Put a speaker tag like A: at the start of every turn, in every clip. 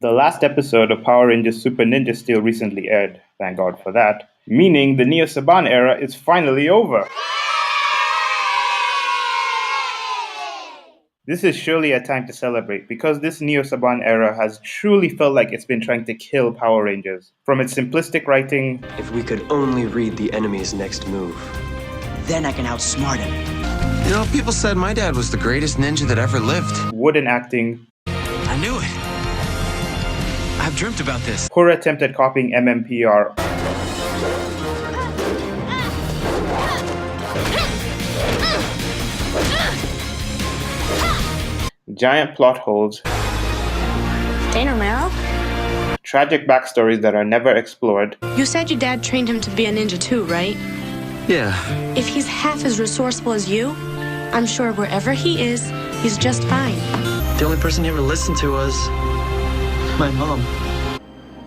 A: The last episode of Power Rangers Super Ninja Steel recently aired, thank God for that, meaning the Neo-Saban era is finally over. This is surely a time to celebrate because this Neo-Saban era has truly felt like it's been trying to kill Power Rangers. From its simplistic writing,
B: if we could only read the enemy's next move,
C: then I can outsmart him.
D: You know, people said my dad was the greatest ninja that ever lived.
A: wooden acting,
C: I knew it. I've dreamt about this.
A: poor attempt at copying MMPR, giant plot holes,
E: Dana Romero?
A: tragic backstories that are never explored,
E: You said your dad trained him to be a ninja too, right?
D: Yeah.
E: If he's half as resourceful as you, I'm sure wherever he is, he's just fine.
C: The only person he ever listened to was my mom.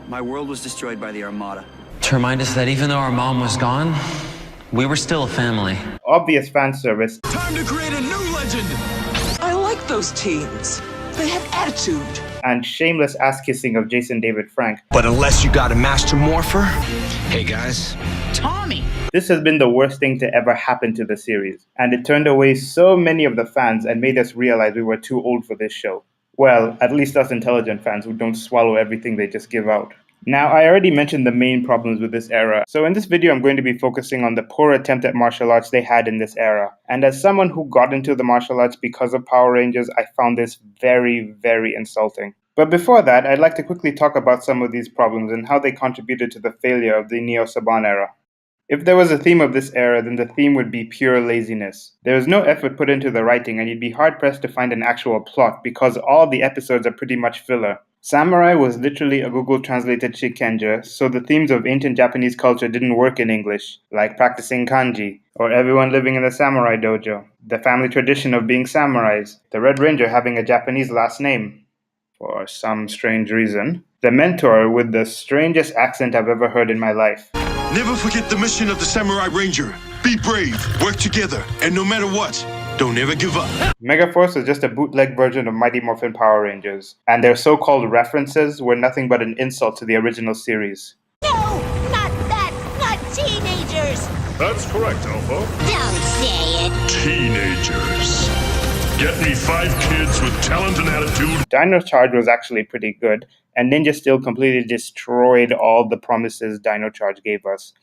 F: My world was destroyed by the Armada.
G: To remind us that even though our mom was gone, we were still a family.
A: obvious fan service,
C: Time to create a new legend!
H: I like those teens. They have attitude.
A: and shameless ass-kissing of Jason David Frank.
D: But unless you got a master morpher... Hey guys.
H: Tommy!
A: This has been the worst thing to ever happen to the series, and it turned away so many of the fans and made us realize we were too old for this show. Well, at least us intelligent fans who don't swallow everything they just give out. Now, I already mentioned the main problems with this era, so in this video I'm going to be focusing on the poor attempt at martial arts they had in this era. And as someone who got into the martial arts because of Power Rangers, I found this very, very insulting. But before that, I'd like to quickly talk about some of these problems and how they contributed to the failure of the Neo-Saban era. If there was a theme of this era, then the theme would be pure laziness. There was no effort put into the writing, and you'd be hard-pressed to find an actual plot because all the episodes are pretty much filler. Samurai was literally a Google translated shikenja, so the themes of ancient Japanese culture didn't work in English, like practicing kanji, or everyone living in the samurai dojo, the family tradition of being samurais, the Red Ranger having a Japanese last name, for some strange reason, the mentor with the strangest accent I've ever heard in my life.
I: Never forget the mission of the Samurai Ranger. Be brave, work together, and no matter what, don't ever give up.
A: Megaforce is just a bootleg version of Mighty Morphin Power Rangers, and their so-called references were nothing but an insult to the original series.
J: No, not that, not teenagers.
I: That's correct, Alpha.
J: Don't say it.
I: Teenagers. Get me 5 kids with talent and attitude.
A: Dino Charge was actually pretty good, and Ninja Steel completely destroyed all the promises Dino Charge gave us,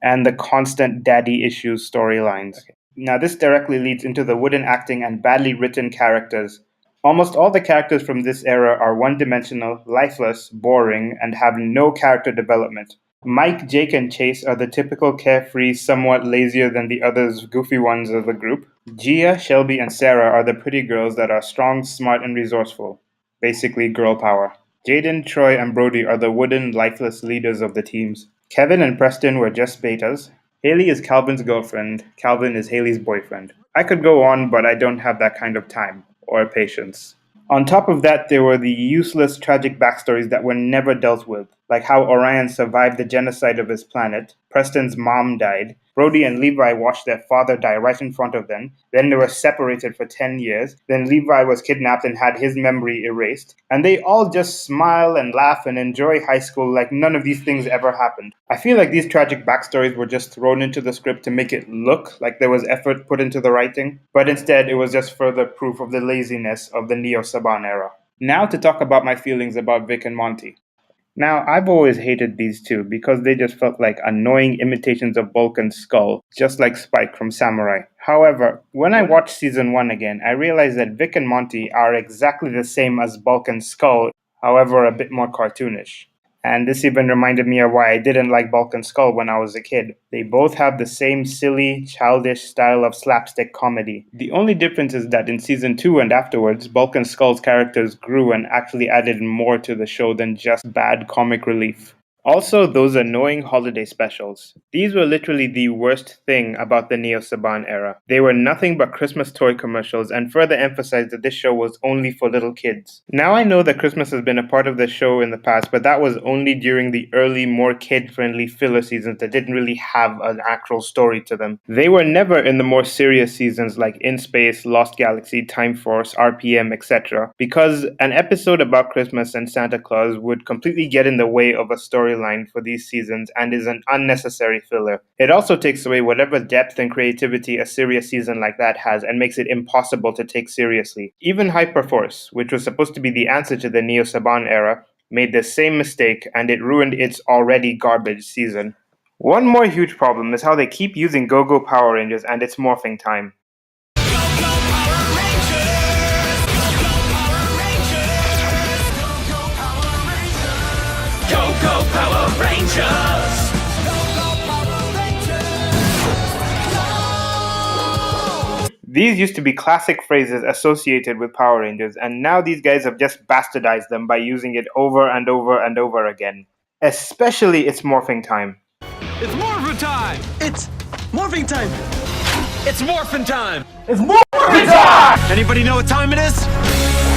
A: and the constant daddy issues storylines. Now this directly leads into the wooden acting and badly written characters. Almost all the characters from this era are one-dimensional, lifeless, boring, and have no character development. Mike, Jake, and Chase are the typical carefree, somewhat lazier than the others goofy ones of the group. Gia, Shelby, and Sarah are the pretty girls that are strong, smart, and resourceful. Basically girl power. Jaden, Troy, and Brody are the wooden, lifeless leaders of the teams. Kevin and Preston were just betas. Haley is Calvin's girlfriend. Calvin is Haley's boyfriend. I could go on, but I don't have that kind of time or patience. On top of that, there were the useless, tragic backstories that were never dealt with, like how Orion survived the genocide of his planet, Preston's mom died, Brody and Levi watched their father die right in front of them, then they were separated for 10 years, then Levi was kidnapped and had his memory erased, and they all just smile and laugh and enjoy high school like none of these things ever happened. I feel like these tragic backstories were just thrown into the script to make it look like there was effort put into the writing, but instead it was just further proof of the laziness of the Neo-Saban era. Now to talk about my feelings about Vic and Monty. Now, I've always hated these two because they just felt like annoying imitations of Bulk and Skull, just like Spike from Samurai. However, when I watched season 1 again, I realized that Vic and Monty are exactly the same as Bulk and Skull, however a bit more cartoonish. And this even reminded me of why I didn't like Bulk and Skull when I was a kid. They both have the same silly, childish style of slapstick comedy. The only difference is that in season 2 and afterwards, Bulk and Skull's characters grew and actually added more to the show than just bad comic relief. Also, those annoying holiday specials. These were literally the worst thing about the Neo-Saban era. They were nothing but Christmas toy commercials and further emphasized that this show was only for little kids. Now I know that Christmas has been a part of the show in the past, but that was only during the early, more kid-friendly filler seasons that didn't really have an actual story to them. They were never in the more serious seasons like In Space, Lost Galaxy, Time Force, RPM, etc. because an episode about Christmas and Santa Claus would completely get in the way of a storyline for these seasons and is an unnecessary filler. It also takes away whatever depth and creativity a serious season like that has and makes it impossible to take seriously. Even Hyperforce, which was supposed to be the answer to the Neo-Saban era, made the same mistake and it ruined its already garbage season. One more huge problem is how they keep using Go-Go Power Rangers and its morphing time.
K: Go Power Rangers!
A: These used to be classic phrases associated with Power Rangers, and now these guys have just bastardized them by using it over and over and over again. Especially its morphing time.
K: It's morphin' time! It's morphing time! It's morphin' time!
A: It's morphin' time!
K: Anybody know what time it is?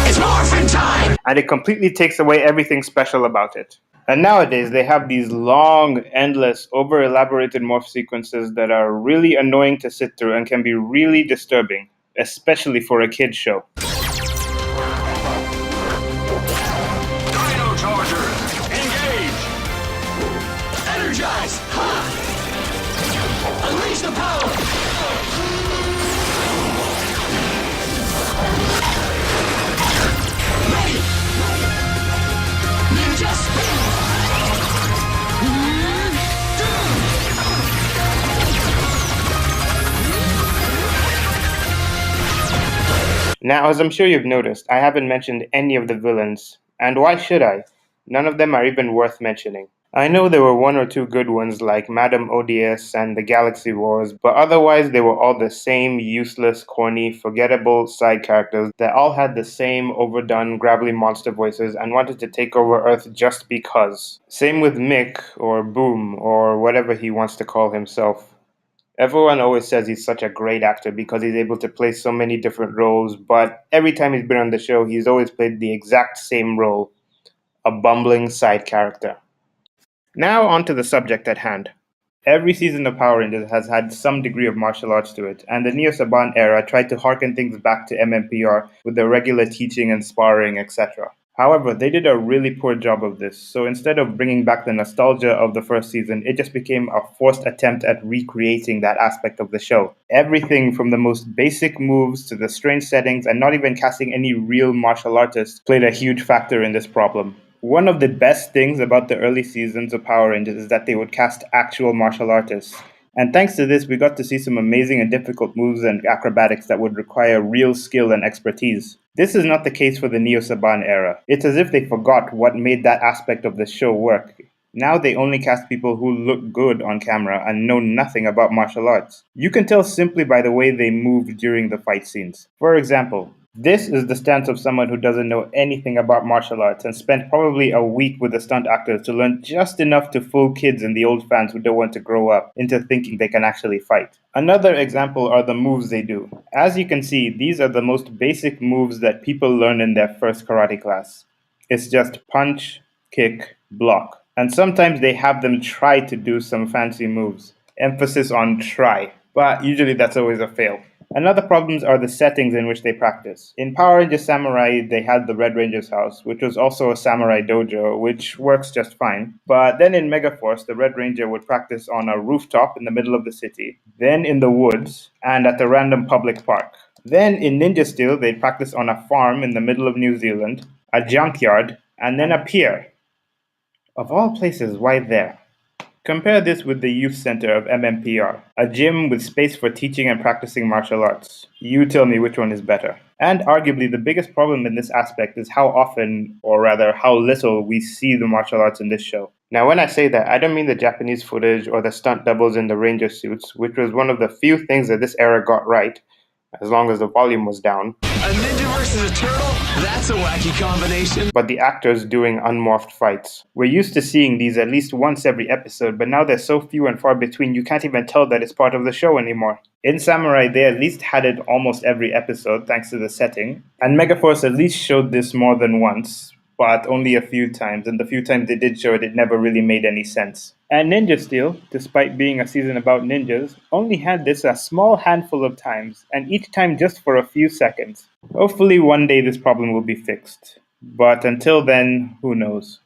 K: It's morphin' time!
A: And it completely takes away everything special about it. And nowadays, they have these long, endless, over-elaborated morph sequences that are really annoying to sit through and can be really disturbing, especially for a kid's show.
I: Dino Chargers, engage!
K: Energize! Ha! Unleash the power! Ready! Ninja spin!
A: Now, as I'm sure you've noticed, I haven't mentioned any of the villains. And why should I? None of them are even worth mentioning. I know there were one or two good ones like Madame ODS and the Galaxy Wars, but otherwise they were all the same useless, corny, forgettable side characters that all had the same overdone, gravelly monster voices and wanted to take over Earth just because. Same with Mick, or Boom, or whatever he wants to call himself. Everyone always says he's such a great actor because he's able to play so many different roles, but every time he's been on the show, he's always played the exact same role, a bumbling side character. Now onto the subject at hand. Every season of Power Rangers has had some degree of martial arts to it, and the Neo-Saban era tried to harken things back to MMPR with the regular teaching and sparring, etc. However, they did a really poor job of this, so instead of bringing back the nostalgia of the first season, it just became a forced attempt at recreating that aspect of the show. Everything from the most basic moves to the strange settings and not even casting any real martial artists played a huge factor in this problem. One of the best things about the early seasons of Power Rangers is that they would cast actual martial artists. And thanks to this, we got to see some amazing and difficult moves and acrobatics that would require real skill and expertise. This is not the case for the Neo-Saban era. It's as if they forgot what made that aspect of the show work. Now they only cast people who look good on camera and know nothing about martial arts. You can tell simply by the way they move during the fight scenes. For example, this is the stance of someone who doesn't know anything about martial arts and spent probably a week with the stunt actors to learn just enough to fool kids and the old fans who don't want to grow up into thinking they can actually fight. Another example are the moves they do. As you can see, these are the most basic moves that people learn in their first karate class. It's just punch, kick, block. And sometimes they have them try to do some fancy moves. Emphasis on try. But usually that's always a fail. Another problems are the settings in which they practice. In Power Rangers Samurai, they had the Red Ranger's house, which was also a samurai dojo, which works just fine. But then in Megaforce, the Red Ranger would practice on a rooftop in the middle of the city, then in the woods, and at a random public park. Then in Ninja Steel, they'd practice on a farm in the middle of New Zealand, a junkyard, and then a pier. Of all places, why there? Compare this with the youth center of MMPR, a gym with space for teaching and practicing martial arts. You tell me which one is better. And arguably the biggest problem in this aspect is how often, or rather how little, we see the martial arts in this show. Now when I say that, I don't mean the Japanese footage or the stunt doubles in the ranger suits, which was one of the few things that this era got right. as long as the volume was down.
K: A ninja versus a turtle? That's a wacky combination.
A: But the actors doing unmorphed fights. We're used to seeing these at least once every episode, but now they're so few and far between you can't even tell that it's part of the show anymore. In Samurai, they at least had it almost every episode thanks to the setting, and Megaforce at least showed this more than once, but only a few times, and the few times they did show it, it never really made any sense. And Ninja Steel, despite being a season about ninjas, only had this a small handful of times, and each time just for a few seconds. Hopefully one day this problem will be fixed, but until then, who knows.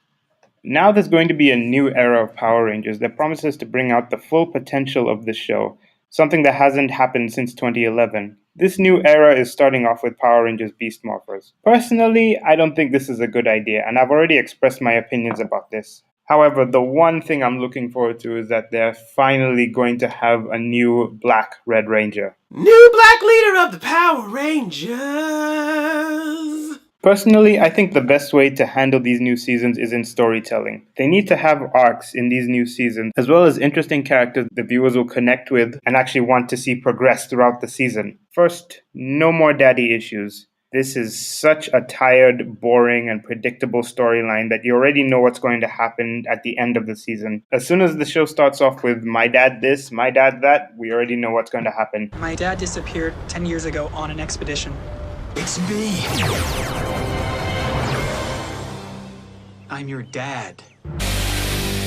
A: Now there's going to be a new era of Power Rangers that promises to bring out the full potential of the show, something that hasn't happened since 2011. This new era is starting off with Power Rangers Beast Morphers. Personally, I don't think this is a good idea, and I've already expressed my opinions about this. However, the one thing I'm looking forward to is that they're finally going to have a new Black Red Ranger.
L: New Black leader of the Power Rangers!
A: Personally, I think the best way to handle these new seasons is in storytelling. They need to have arcs in these new seasons, as well as interesting characters the viewers will connect with and actually want to see progress throughout the season. First, no more daddy issues. This is such a tired, boring, and predictable storyline that you already know what's going to happen at the end of the season. As soon as the show starts off with my dad this, my dad that, we already know what's going to happen.
M: My dad disappeared 10 years ago on an expedition.
L: It's me.
C: I'm your dad.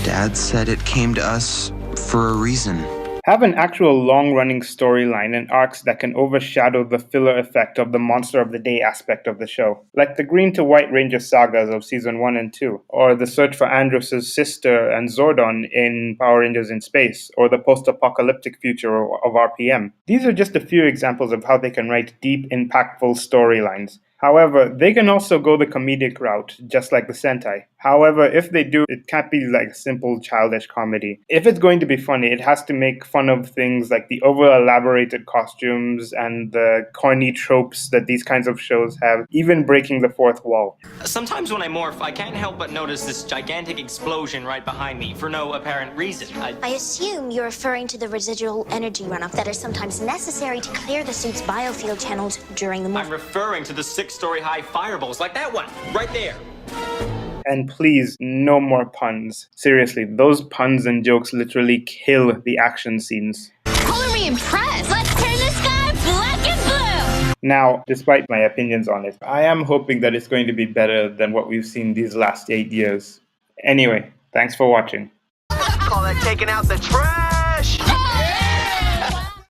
D: Dad said it came to us for a reason.
A: Have an actual long-running storyline and arcs that can overshadow the filler effect of the Monster of the Day aspect of the show, like the Green to White Ranger sagas of Season 1 and 2, or the search for Andros' sister and Zordon in Power Rangers in Space, or the post-apocalyptic future of RPM. These are just a few examples of how they can write deep, impactful storylines. However, they can also go the comedic route, just like the Sentai. However, if they do, it can't be like a simple childish comedy. If it's going to be funny, it has to make fun of things like the over-elaborated costumes and the corny tropes that these kinds of shows have, even breaking the fourth wall.
N: Sometimes when I morph, I can't help but notice this gigantic explosion right behind me for no apparent reason.
J: I assume you're referring to the residual energy runoff that is sometimes necessary to clear the suit's biofield channels during the morph.
N: I'm referring to the 6-story high fireballs, like that one, right there.
A: And please, no more puns. Seriously, those puns and jokes literally kill the action scenes.
J: Color me impressed! Let's turn the sky black and blue!
A: Now, despite my opinions on it, I am hoping that it's going to be better than what we've seen these last 8 years. Anyway, thanks for watching.
K: Call that taking out the trash!